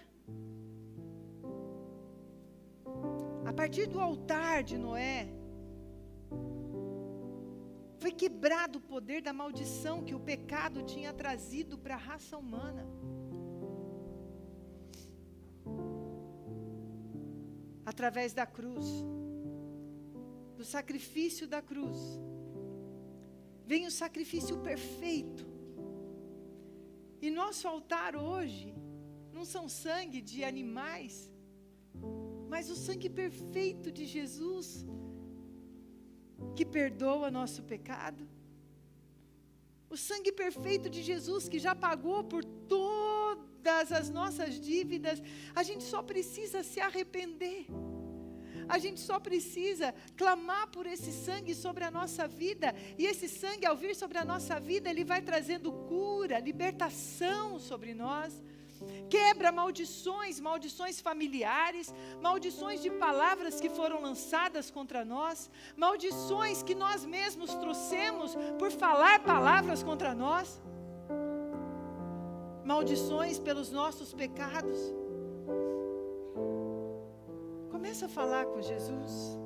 [SPEAKER 1] A partir do altar de Noé, foi quebrado o poder da maldição que o pecado tinha trazido para a raça humana. Através da cruz, do sacrifício da cruz, vem o sacrifício perfeito. E nosso altar hoje não são sangue de animais, mas o sangue perfeito de Jesus, que perdoa nosso pecado. O sangue perfeito de Jesus, que já pagou por todas as nossas dívidas. A gente só precisa se arrepender. A gente só precisa clamar por esse sangue sobre a nossa vida. E esse sangue, ao vir sobre a nossa vida, ele vai trazendo cura, libertação sobre nós. Quebra maldições, maldições familiares, maldições de palavras que foram lançadas contra nós, maldições que nós mesmos trouxemos por falar palavras contra nós, maldições pelos nossos pecados. Começa a falar com Jesus.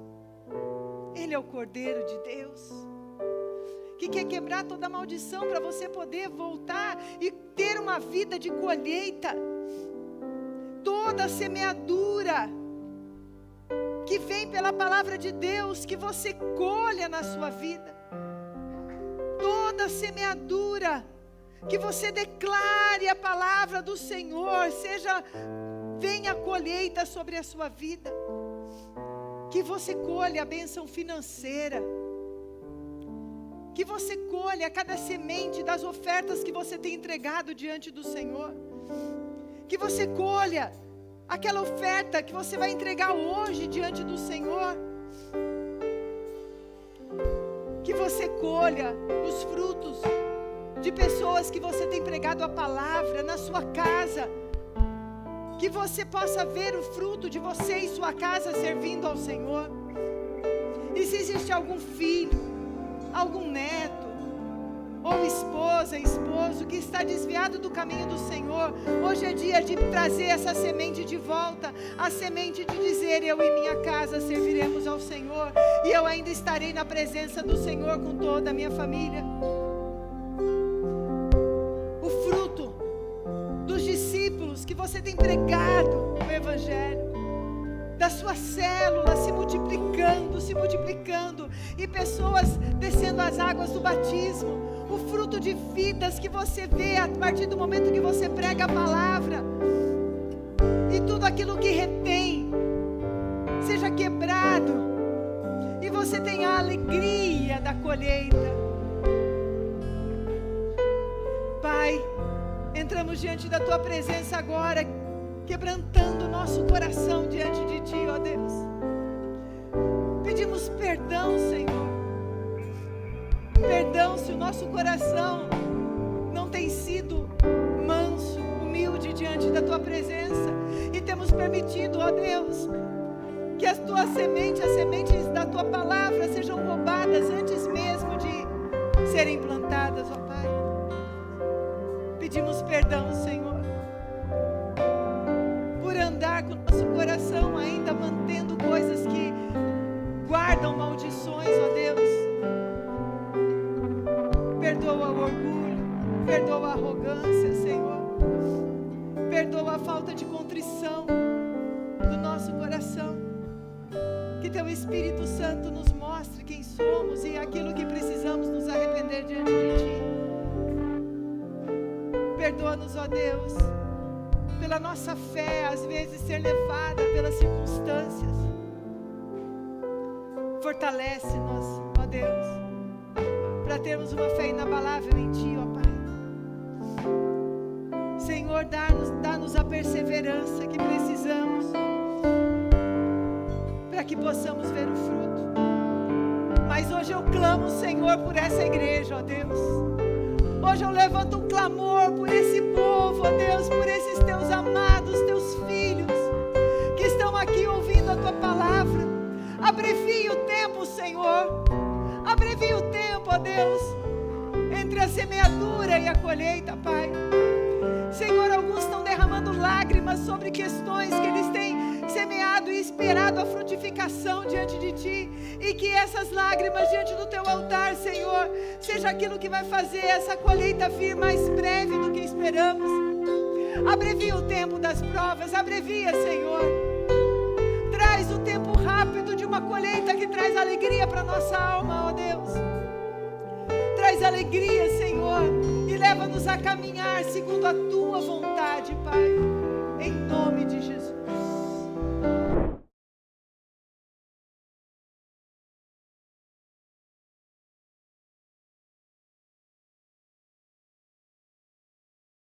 [SPEAKER 1] Ele é o Cordeiro de Deus, que quer quebrar toda maldição para você poder voltar e ter uma vida de colheita. Toda semeadura que vem pela palavra de Deus, que você colha na sua vida. Toda semeadura que você declare a palavra do Senhor, venha a colheita sobre a sua vida. Que você colha a bênção financeira. Que você colha cada semente das ofertas que você tem entregado diante do Senhor. Que você colha aquela oferta que você vai entregar hoje diante do Senhor. Que você colha os frutos de pessoas que você tem pregado a palavra na sua casa. que você possa ver o fruto de você e sua casa servindo ao Senhor. E se existe algum filho, algum neto, ou esposa, esposo, que está desviado do caminho do Senhor, hoje é dia de trazer essa semente de volta, a semente de dizer: eu e minha casa serviremos ao Senhor, e eu ainda estarei na presença do Senhor com toda a minha família. O fruto dos discípulos que você tem pregado o Evangelho, da sua célula se multiplicando, e pessoas descendo as águas do batismo, o fruto de vidas que você vê a partir do momento que você prega a palavra, e tudo aquilo que retém seja quebrado, e você tenha a alegria da colheita. Pai, entramos diante da Tua presença agora, quebrantando o nosso coração diante de Ti, ó Deus. Pedimos perdão, Senhor. Perdão se o nosso coração não tem sido manso, humilde diante da Tua presença, e temos permitido, ó Deus, que as Tuas sementes, as sementes da Tua palavra sejam roubadas antes mesmo de serem plantadas, ó Pai. Pedimos perdão, Senhor, por andar com o nosso coração ainda mantendo coisas que guardam maldições, ó Deus. Perdoa o orgulho, perdoa a arrogância, Senhor. Perdoa a falta de contrição do nosso coração. Que Teu Espírito Santo nos mostre quem somos e aquilo que precisamos nos arrepender diante de Ti. Perdoa-nos, ó Deus, pela nossa fé, às vezes ser levada pelas circunstâncias. Fortalece-nos, ó Deus, para termos uma fé inabalável em Ti, ó Pai. Senhor, dá-nos a perseverança que precisamos, para que possamos ver o fruto. Mas hoje eu clamo, Senhor, por essa igreja, ó Deus. Hoje eu levanto um clamor por esse povo, ó Deus, por esses Teus amados, Teus filhos, que estão aqui ouvindo a Tua palavra. Abrevia o tempo, Senhor. Abrevia o tempo, ó Deus, entre a semeadura e a colheita, Pai. Senhor, alguns estão derramando lágrimas sobre questões que eles têm semeado e esperado a frutificação diante de Ti, e que essas lágrimas diante do Teu altar, Senhor, seja aquilo que vai fazer essa colheita vir mais breve do que esperamos. Abrevia o tempo das provas, abrevia, Senhor. Traz o tempo rápido de uma colheita que traz alegria para nossa alma, ó Deus. Traz alegria, Senhor, e leva-nos a caminhar segundo a Tua vontade, Pai, em nome de Jesus.